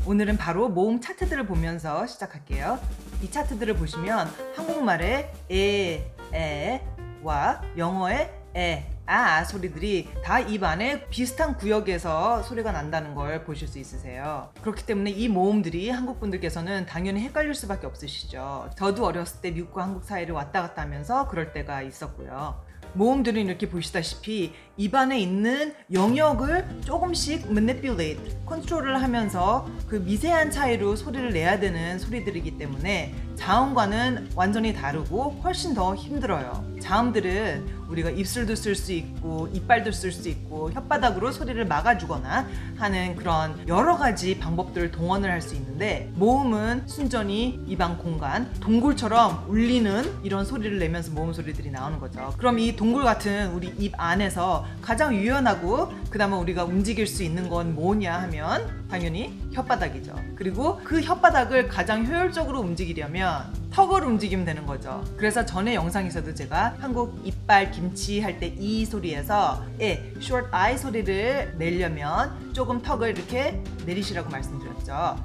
오늘은 바로 모음 차트들을 보면서 시작할게요. 이 차트들을 보시면 한국말의 에와 영어의 아 소리들이 다 입 안에 비슷한 구역에서 소리가 난다는 걸 보실 수 있으세요. 그렇기 때문에 이 모음들이 한국 분들께서는 당연히 헷갈릴 수밖에 없으시죠. 저도 어렸을 때 미국과 한국 사이를 왔다 갔다 하면서 그럴 때가 있었고요. 모음들은 이렇게 보시다시피 입안에 있는 영역을 조금씩 manipulate, 컨트롤을 하면서 그 미세한 차이로 소리를 내야 되는 소리들이기 때문에 자음과는 완전히 다르고 훨씬 더 힘들어요. 자음들은 우리가 입술도 쓸 수 있고 이빨도 쓸 수 있고 혓바닥으로 소리를 막아주거나 하는 그런 여러 가지 방법들을 동원을 할 수 있는데, 모음은 순전히 입안 공간, 동굴처럼 울리는 이런 소리를 내면서 모음 소리들이 나오는 거죠. 그럼 이 동굴 같은 우리 입 안에서 가장 유연하고 그 다음에 우리가 움직일 수 있는 건 뭐냐 하면 당연히 혓바닥이죠. 그리고 그 혓바닥을 가장 효율적으로 움직이려면 턱을 움직이면 되는 거죠. 그래서 전에 영상에서도 제가 한국 이빨 김치 할 때 이 소리에서 short I 소리를 내려면 조금 턱을 이렇게 내리시라고 말씀드렸죠.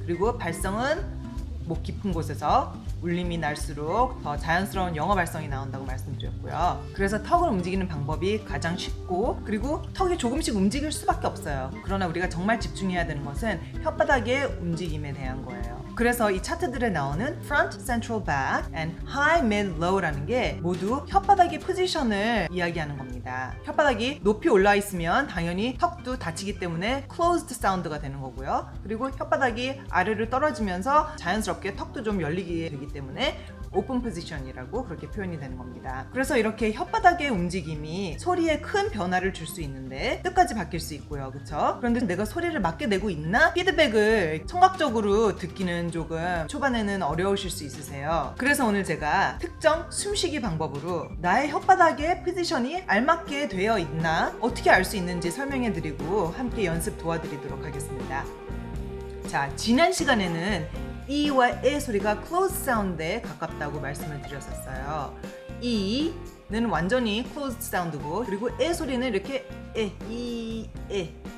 그리고 발성은 목 깊은 곳에서 울림이 날수록 더 자연스러운 영어 발성이 나온다고 말씀드렸고요. 그래서 턱을 움직이는 방법이 가장 쉽고, 그리고 턱이 조금씩 움직일 수밖에 없어요. 그러나 우리가 정말 집중해야 되는 것은 혓바닥의 움직임에 대한 거예요. 그래서 이 차트들에 나오는 front, central, back, and high, mid, low라는 게 모두 혓바닥의 포지션을 이야기하는 겁니다. 혓바닥이 높이 올라와 있으면 당연히 턱도 닫히기 때문에 closed 사운드가 되는 거고요. 그리고 혓바닥이 아래로 떨어지면서 자연스럽게 턱도 좀 열리게 되기 때문에 오픈 포지션이라고 그렇게 표현이 되는 겁니다. 그래서 이렇게 혓바닥의 움직임이 소리에 큰 변화를 줄 수 있는데 뜻까지 바뀔 수 있고요. 그렇죠? 그런데 내가 소리를 맞게 내고 있나? 피드백을 청각적으로 듣기는 조금 초반에는 어려우실 수 있으세요. 그래서 오늘 제가 특정 숨쉬기 방법으로 나의 혓바닥의 포지션이 알맞게 되어 있나, 어떻게 알 수 있는지 설명해 드리고 함께 연습 도와드리도록 하겠습니다. 자, 지난 시간에는 이와 에 소리가 closed 사운드에 가깝다고 말씀을 드렸었어요. 이는 완전히 closed 사운드고, 그리고 에 소리는 이렇게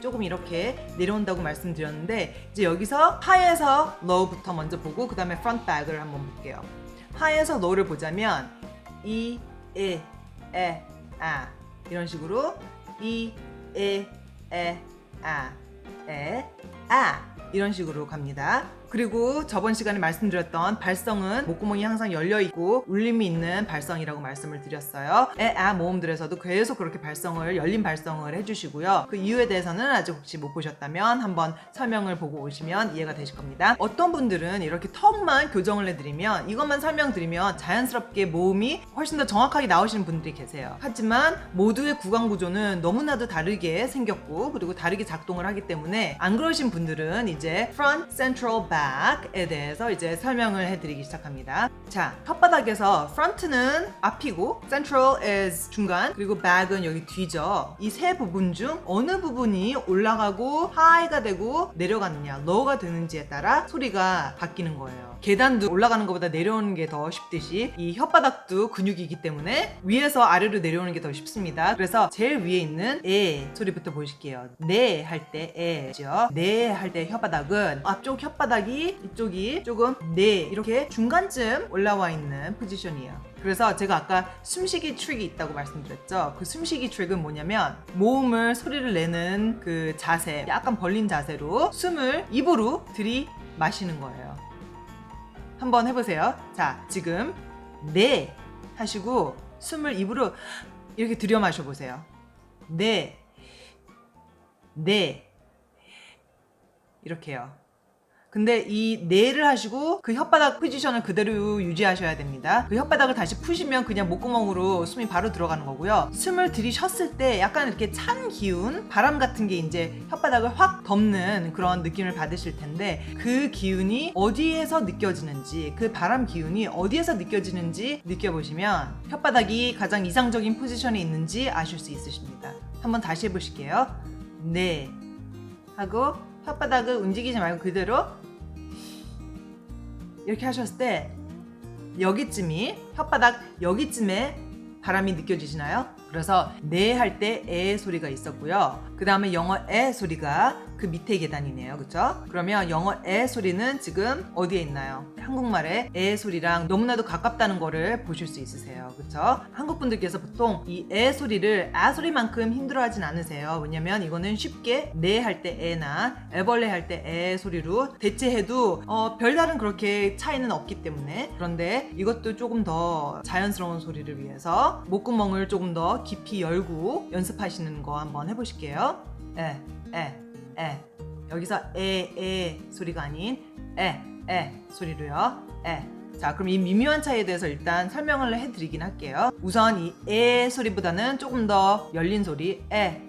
조금 이렇게 내려온다고 말씀드렸는데, 이제 여기서 high에서 low부터 먼저 보고 그 다음에 front back을 한번 볼게요. high에서 low를 보자면 아 이런 식으로 이런 식으로 갑니다. 그리고 저번 시간에 말씀드렸던 발성은 목구멍이 항상 열려있고 울림이 있는 발성이라고 말씀을 드렸어요. 모음들에서도 계속 그렇게 발성을, 열린 발성을 해주시고요. 그 이유에 대해서는 아직 혹시 못 보셨다면 한번 설명을 보고 오시면 이해가 되실 겁니다. 어떤 분들은 이렇게 턱만 교정을 해드리면, 이것만 설명드리면 자연스럽게 모음이 훨씬 더 정확하게 나오시는 분들이 계세요. 하지만 모두의 구강 구조는 너무나도 다르게 생겼고, 그리고 다르게 작동을 하기 때문에 안 그러신 분들은 이제 front, central, back에 대해서 이제 설명을 해드리기 시작합니다. 자, 혓바닥에서 front는 앞이고, central is 중간, 그리고 back은 여기 뒤죠. 이 세 부분 중 어느 부분이 올라가고 high가 되고 내려가느냐, low가 되는지에 따라 소리가 바뀌는 거예요. 계단도 올라가는 것보다 내려오는 게 더 쉽듯이 이 혓바닥도 근육이기 때문에 위에서 아래로 내려오는 게 더 쉽습니다. 그래서 제일 위에 있는 에 소리부터 보실게요. 네 할 때 에죠. 네 할 때 혓바닥은 앞쪽 혓바닥이, 이쪽이 조금 네 이렇게 중간쯤 올라와 있는 포지션이에요. 그래서 제가 아까 숨쉬기 트릭이 있다고 말씀드렸죠. 그 숨쉬기 트릭은 뭐냐면, 모음을 소리를 내는 그 자세, 약간 벌린 자세로 숨을 입으로 들이마시는 거예요. 한번 해보세요. 자, 지금 네 하시고 숨을 입으로 이렇게 들여 마셔보세요. 네 이렇게요. 근데 이 네를 하시고 그 혓바닥 포지션을 그대로 유지하셔야 됩니다. 그 혓바닥을 다시 푸시면 그냥 목구멍으로 숨이 바로 들어가는 거고요. 숨을 들이쉬었을 때 약간 이렇게 찬 기운, 바람 같은 게 이제 혓바닥을 확 덮는 그런 느낌을 받으실 텐데, 그 기운이 어디에서 느껴지는지, 그 바람 기운이 어디에서 느껴지는지 느껴보시면 혓바닥이 가장 이상적인 포지션에 있는지 아실 수 있으십니다. 한번 다시 해보실게요. 네 하고 혓바닥을 움직이지 말고 그대로 이렇게 하셨을 때 여기쯤이, 혓바닥 여기쯤에 바람이 느껴지시나요? 그래서 네 할 때 에 소리가 있었고요. 그 다음에 영어 에 소리가 그 밑에 계단이네요. 그쵸? 그러면 영어 에 소리는 지금 어디에 있나요? 한국말의 에 소리랑 너무나도 가깝다는 거를 보실 수 있으세요. 그쵸? 한국 분들께서 보통 이 에 소리를 아 소리만큼 힘들어하진 않으세요. 왜냐면 이거는 쉽게 네 할 때 에나 애벌레 할 때 에 소리로 대체해도 별다른 그렇게 차이는 없기 때문에. 그런데 이것도 조금 더 자연스러운 소리를 위해서 목구멍을 조금 더 깊이 열고 연습하시는 거 한번 해보실게요. 에 여기서 에 소리가 아닌 에 소리로요. 자, 그럼 이 미묘한 차이에 대해서 일단 설명을 해드리긴 할게요. 우선 이 에 소리보다는 조금 더 열린 소리 에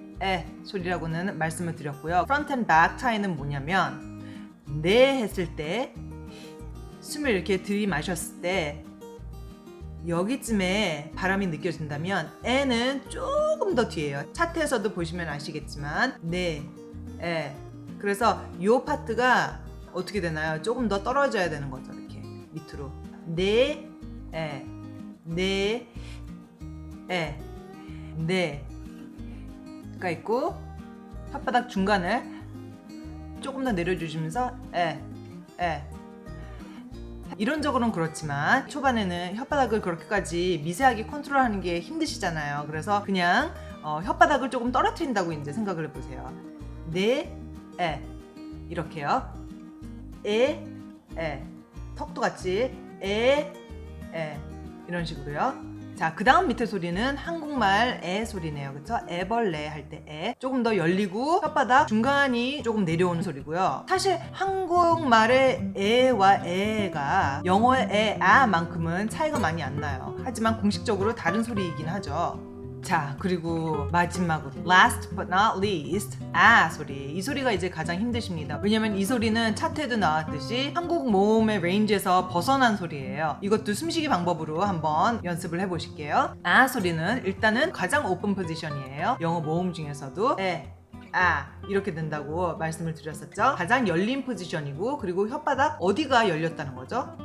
소리라고는 말씀을 드렸고요. 프론트 앤 백 차이는 뭐냐면 네 했을 때 숨을 이렇게 들이마셨을 때 여기쯤에 바람이 느껴진다면 에는 조금 더 뒤에요. 차트에서도 보시면 아시겠지만 그래서 이 파트가 어떻게 되나요? 조금 더 떨어져야 되는 거죠. 이렇게 밑으로 가 있고 혓바닥 중간을 조금 더 내려주시면서 이론적으로는 그렇지만 초반에는 혓바닥을 그렇게까지 미세하게 컨트롤하는 게 힘드시잖아요. 그래서 그냥 혓바닥을 조금 떨어뜨린다고 이제 생각을 해보세요. 이렇게요. 턱도 같이 이런 식으로요. 자, 그 다음 밑에 소리는 한국말 에 소리네요. 그쵸? 애벌레 할 때 에. 조금 더 열리고 혓바닥 중간이 조금 내려오는 소리고요. 사실 한국말의 에와 에가 영어의 에, 아만큼은 차이가 많이 안 나요. 하지만 공식적으로 다른 소리이긴 하죠. 자, 그리고 마지막으로 last but not least 아 소리. 이 소리가 이제 가장 힘드십니다. 왜냐면 이 소리는 차트에도 나왔듯이 한국 모음의 레인지에서 벗어난 소리예요. 이것도 숨쉬기 방법으로 한번 연습을 해보실게요. 아 소리는 일단은 가장 오픈 포지션이에요. 영어 모음 중에서도 이렇게 된다고 말씀을 드렸었죠. 가장 열린 포지션이고, 그리고 혓바닥 어디가 열렸다는 거죠?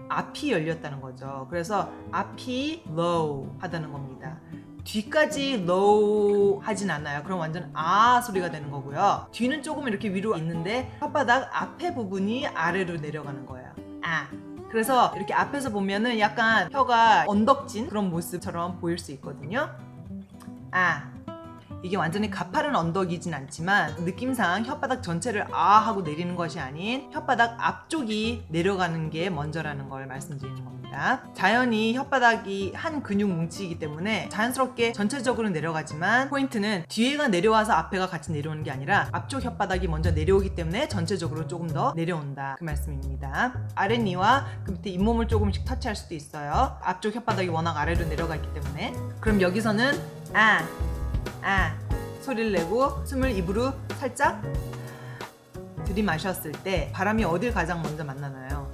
앞이 열렸다는 거죠. 그래서 앞이 low 하다는 겁니다. 뒤까지 low 하진 않아요. 그럼 완전 아 소리가 되는 거고요. 뒤는 조금 이렇게 위로 있는데 혓바닥 앞에 부분이 아래로 내려가는 거예요. 그래서 이렇게 앞에서 보면은 약간 혀가 언덕진 그런 모습처럼 보일 수 있거든요. 이게 완전히 가파른 언덕이진 않지만 느낌상 혓바닥 전체를 아 하고 내리는 것이 아닌 혓바닥 앞쪽이 내려가는 게 먼저라는 걸 말씀드리는 겁니다. 자연히 혓바닥이 한 근육 뭉치이기 때문에 자연스럽게 전체적으로 내려가지만 포인트는 뒤에가 내려와서 앞에가 같이 내려오는 게 아니라 앞쪽 혓바닥이 먼저 내려오기 때문에 전체적으로 조금 더 내려온다, 그 말씀입니다. 아랫니와 그 밑에 잇몸을 조금씩 터치할 수도 있어요. 앞쪽 혓바닥이 워낙 아래로 내려가 있기 때문에. 그럼 여기서는 소리를 내고 숨을 입으로 살짝 들이마셨을 때 바람이 어딜 가장 먼저 만나나요?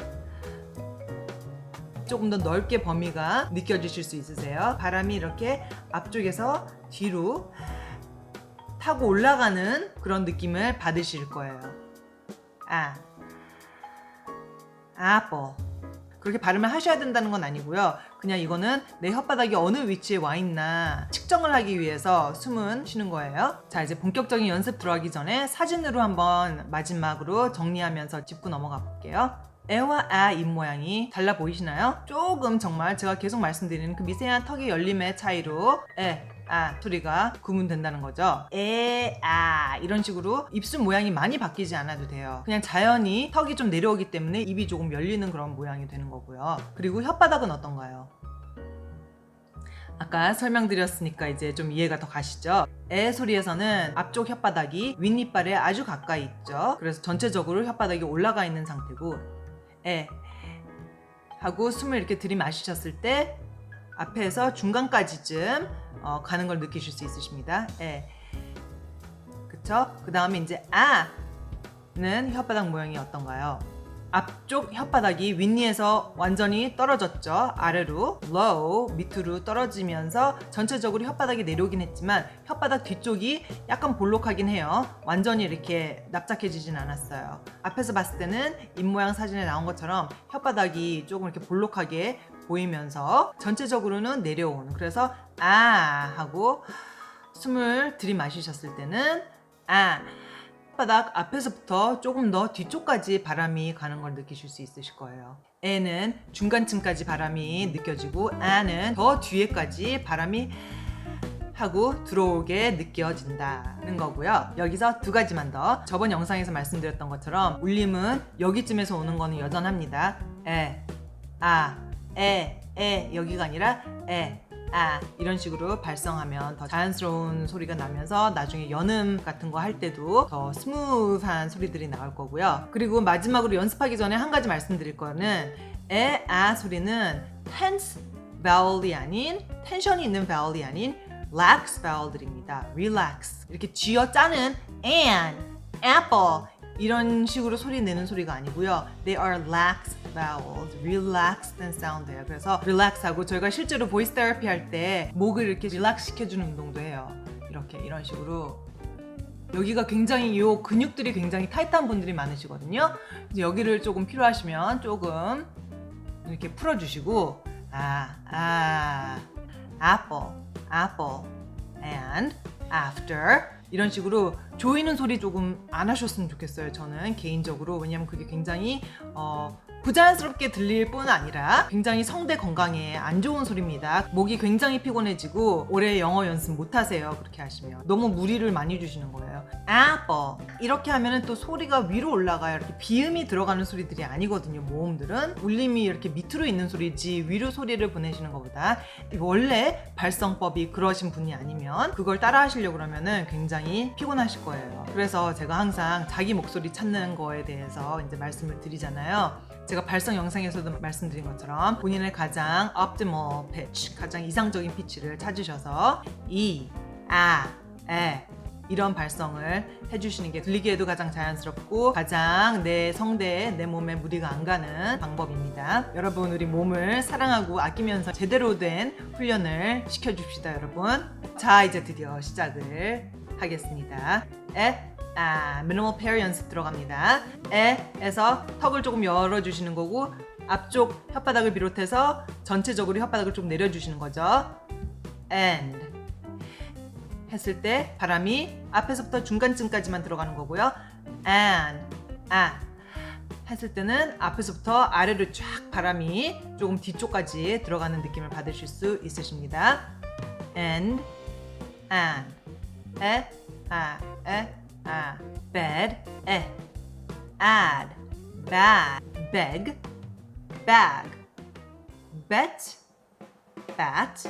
조금 더 넓게 범위가 느껴지실 수 있으세요? 바람이 이렇게 앞쪽에서 뒤로 타고 올라가는 그런 느낌을 받으실 거예요. apple. 그렇게 발음을 하셔야 된다는 건 아니고요. 그냥 이거는 내 혓바닥이 어느 위치에 와 있나 측정을 하기 위해서 숨은 쉬는 거예요. 자, 이제 본격적인 연습 들어가기 전에 사진으로 한번 마지막으로 정리하면서 짚고 넘어가 볼게요. 에와 아 입 모양이 달라 보이시나요? 조금 정말 제가 계속 말씀드리는 그 미세한 턱의 열림의 차이로 소리가 구분된다는 거죠. 이런 식으로 입술 모양이 많이 바뀌지 않아도 돼요. 그냥 자연히 턱이 좀 내려오기 때문에 입이 조금 열리는 그런 모양이 되는 거고요. 그리고 혓바닥은 어떤가요? 아까 설명드렸으니까 이제 좀 이해가 더 가시죠? 에 소리에서는 앞쪽 혓바닥이 윗니빨에 아주 가까이 있죠. 그래서 전체적으로 혓바닥이 올라가 있는 상태고, 하고 숨을 이렇게 들이마시셨을 때 앞에서 중간까지쯤 가는 걸 느끼실 수 있으십니다. 그쵸? 그 다음에 이제 아는 혓바닥 모양이 어떤가요? 앞쪽 혓바닥이 윗니에서 완전히 떨어졌죠. 아래로 low 밑으로 떨어지면서 전체적으로 혓바닥이 내려오긴 했지만 혓바닥 뒤쪽이 약간 볼록하긴 해요. 완전히 이렇게 납작해지진 않았어요. 앞에서 봤을 때는 입모양 사진에 나온 것처럼 혓바닥이 조금 이렇게 볼록하게 보이면서 전체적으로는 내려온, 그래서 하고 숨을 들이마시셨을 때는 혓바닥 앞에서부터 조금 더 뒤쪽까지 바람이 가는 걸 느끼실 수 있으실 거예요. 에는 중간층까지 바람이 느껴지고 아는 더 뒤에까지 바람이 하고 들어오게 느껴진다는 거고요. 여기서 두 가지만 더. 저번 영상에서 말씀드렸던 것처럼 울림은 여기쯤에서 오는 거는 여전합니다. 여기가 아니라 이런 식으로 발성하면 더 자연스러운 소리가 나면서 나중에 연음 같은 거 할 때도 더 스무스한 소리들이 나올 거고요. 그리고 마지막으로 연습하기 전에 한 가지 말씀드릴 거는 소리는 tense vowel이 아닌 텐션이 있는 vowel이 아닌 relax vowel들입니다. relax 이렇게 쥐어 짜는 and, apple 이런 식으로 소리 내는 소리가 아니고요. They are lax vowels, relaxed sound예요. 그래서 relax하고 저희가 실제로 보이스 테라피 할 때 목을 이렇게 릴렉스 시켜주는 운동도 해요. 이렇게 이런 식으로 여기가 굉장히 요 근육들이 굉장히 타이트한 분들이 많으시거든요. 그래서 여기를 조금 필요하시면 조금 이렇게 풀어주시고 apple and after 이런 식으로 조이는 소리 조금 안 하셨으면 좋겠어요. 저는 개인적으로. 왜냐면 그게 굉장히 부자연스럽게 들릴 뿐 아니라 굉장히 성대 건강에 안 좋은 소리입니다. 목이 굉장히 피곤해지고 오래 영어 연습 못 하세요. 그렇게 하시면 너무 무리를 많이 주시는 거예요. apple 이렇게 하면은 또 소리가 위로 올라가요. 이렇게 비음이 들어가는 소리들이 아니거든요. 모음들은 울림이 이렇게 밑으로 있는 소리지 위로 소리를 보내시는 것보다 원래 발성법이 그러신 분이 아니면 그걸 따라 하시려고 그러면은 굉장히 피곤하실 거예요. 그래서 제가 항상 자기 목소리 찾는 거에 대해서 이제 말씀을 드리잖아요. 제가 발성 영상에서도 말씀드린 것처럼 본인의 가장 optimal pitch, 가장 이상적인 피치를 찾으셔서 이런 발성을 해주시는 게 들리기에도 가장 자연스럽고 가장 내 성대에 내 몸에 무리가 안 가는 방법입니다. 여러분 우리 몸을 사랑하고 아끼면서 제대로 된 훈련을 시켜줍시다 여러분. 자 이제 드디어 시작을 하겠습니다. minimal pair 연습 들어갑니다. 에서 턱을 조금 열어주시는 거고 앞쪽 혓바닥을 비롯해서 전체적으로 혓바닥을 좀 내려주시는 거죠. and 했을 때 바람이 앞에서부터 중간쯤까지만 들어가는 거고요. and 했을 때는 앞에서부터 아래로 쫙 바람이 조금 뒤쪽까지 들어가는 느낌을 받으실 수 있으십니다. and bed, add, bag, beg, bag, bet, bat,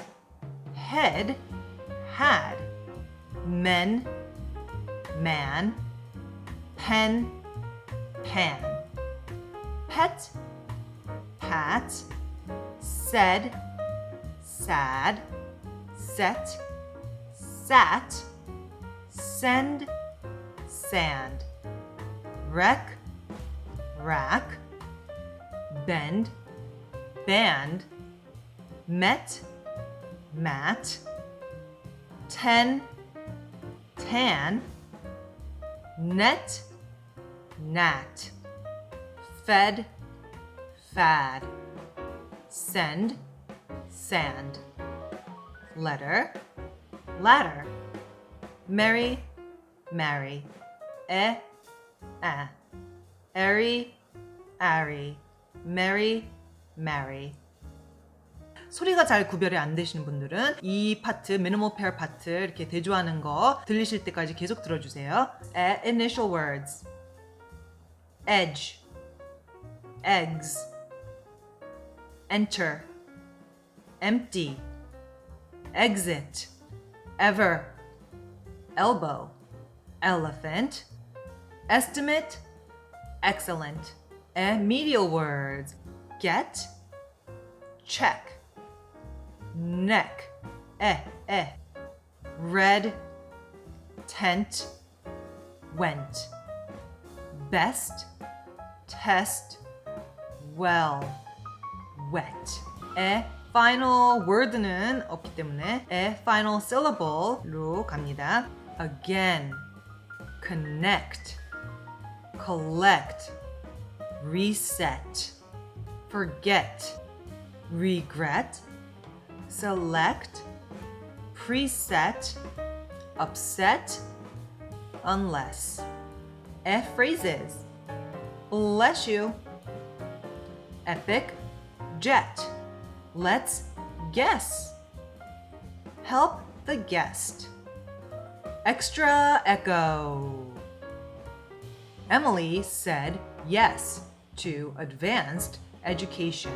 head, had, men, man, pen, pan, pet, pat, said, sad, set, sat, send, sand, wreck, rack, bend, band, met, mat, ten, tan, net, gnat, fed, fad, send, sand, letter, ladder, merry, marry, airy, airy, merry, marry. 소리가 잘 구별이 안 되시는 분들은 이 파트, minimal pair 파트 이렇게 대조하는 거 들리실 때까지 계속 들어주세요. Initial words, edge, eggs, enter, empty, exit, ever, elbow, elephant, estimate, excellent. Medial words, get, check, neck, red, tent, went, best, test, well, wet. final word는 없기 때문에 final syllable로 갑니다. again, connect, collect, reset, forget, regret, select, preset, upset, unless. Phrases. Bless you. Epic, jet. Let's guess. Help the guest. Extra echo. Emily said yes to advanced education.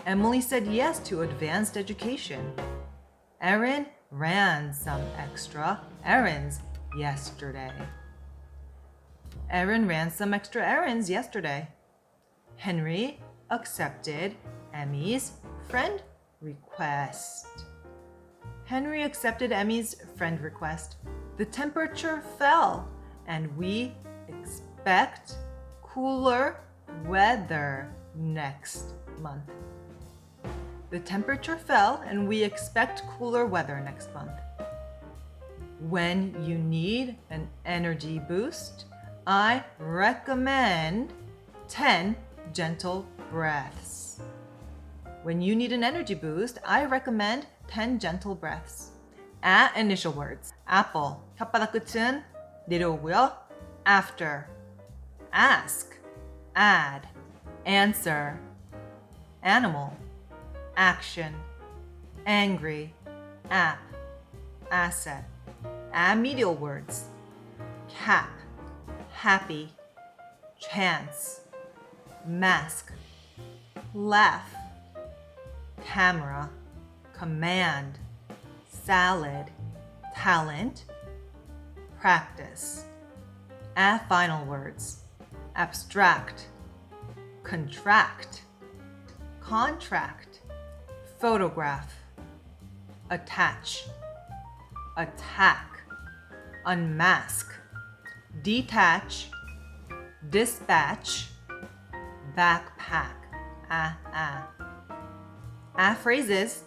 Emily said yes to advanced education. Erin ran some extra errands yesterday. Erin ran some extra errands yesterday. Henry accepted Emmy's friend request. Henry accepted Emmy's friend request. The temperature fell and we expect cooler weather next month. The temperature fell and we expect cooler weather next month. When you need an energy boost, I recommend 10 gentle breaths. When you need an energy boost, I recommend 10 gentle breaths. Initial words. apple, 혓바닥 끝은 내려오고요. after, ask, add, answer, animal, action, angry, app, asset. Medial words. cap, happy, chance, mask, laugh, camera, command, salad, talent, practice. Final words. abstract, contract, contract, photograph, attach, attack, unmask, detach, dispatch, backpack. Phrases.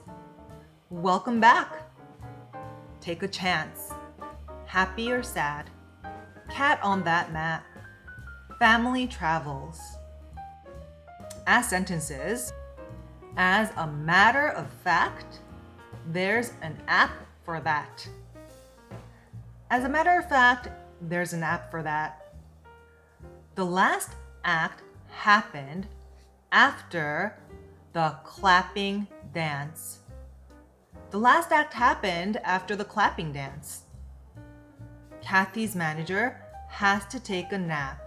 Welcome back. Take a chance. Happy or sad. Cat on that mat. Family travels. Sentences. As a matter of fact, there's an app for that. As a matter of fact, there's an app for that. The last act happened after the clapping dance. The last act happened after the clapping dance. Kathy's manager has to take a nap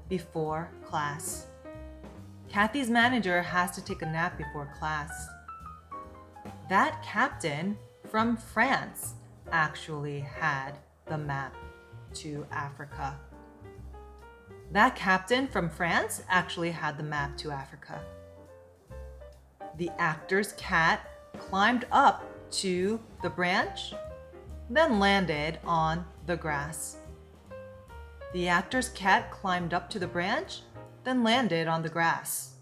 before class. Kathy's manager has to take a nap before class. That captain from France actually had the map to Africa. That captain from France actually had the map to Africa. The actor's cat climbed up to the branch, then landed on the grass. The actor's cat climbed up to the branch, then landed on the grass.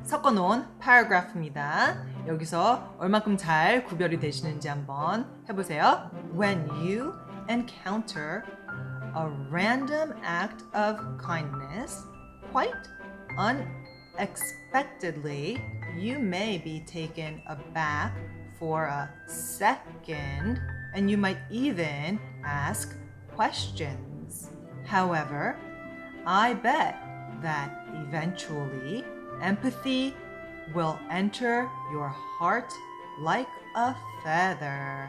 섞어놓은 paragraph입니다. 여기서 얼만큼 잘 구별이 되시는지 한번 해보세요. When you encounter a random act of kindness, quite unexpectedly, you may be taken aback for a second, and you might even ask questions. However, I bet that eventually empathy will enter your heart like a feather,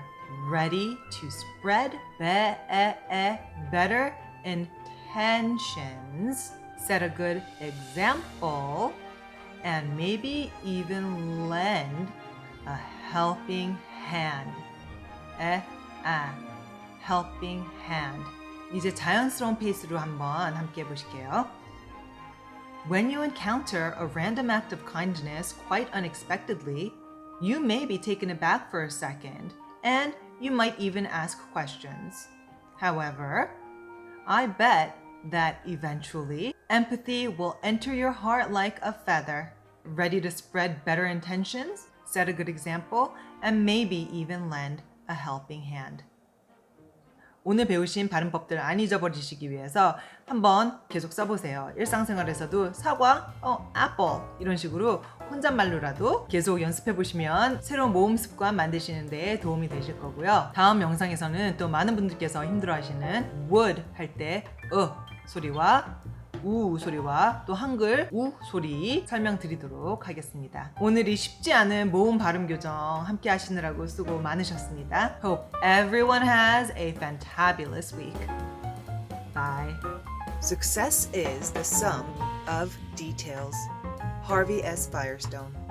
ready to spread better intentions, set a good example, and maybe even lend a helping hand. helping hand. 이제 자연스러운 페이스로 한번 함께 해보실게요. When you encounter a random act of kindness quite unexpectedly, you may be taken aback for a second, and you might even ask questions. However, I bet that eventually empathy will enter your heart like a feather, ready to spread better intentions, set a good example, and maybe even lend a helping hand. 오늘 배우신 발음법들 안 잊어버리시기 위해서 한번 계속 써보세요. 일상생활에서도 사과, apple 이런 식으로 혼잣말로라도 계속 연습해 보시면 새로운 모음 습관 만드시는 데 도움이 되실 거고요. 다음 영상에서는 또 많은 분들께서 힘들어하시는 would 할 때 소리와 우 소리와 또 한글 우 소리 설명드리도록 하겠습니다. 오늘 이 쉽지 않은 모음 발음 교정 함께 하시느라고 수고 많으셨습니다. Hope everyone has a fantabulous week. Bye. Success is the sum of details. Harvey S. Firestone.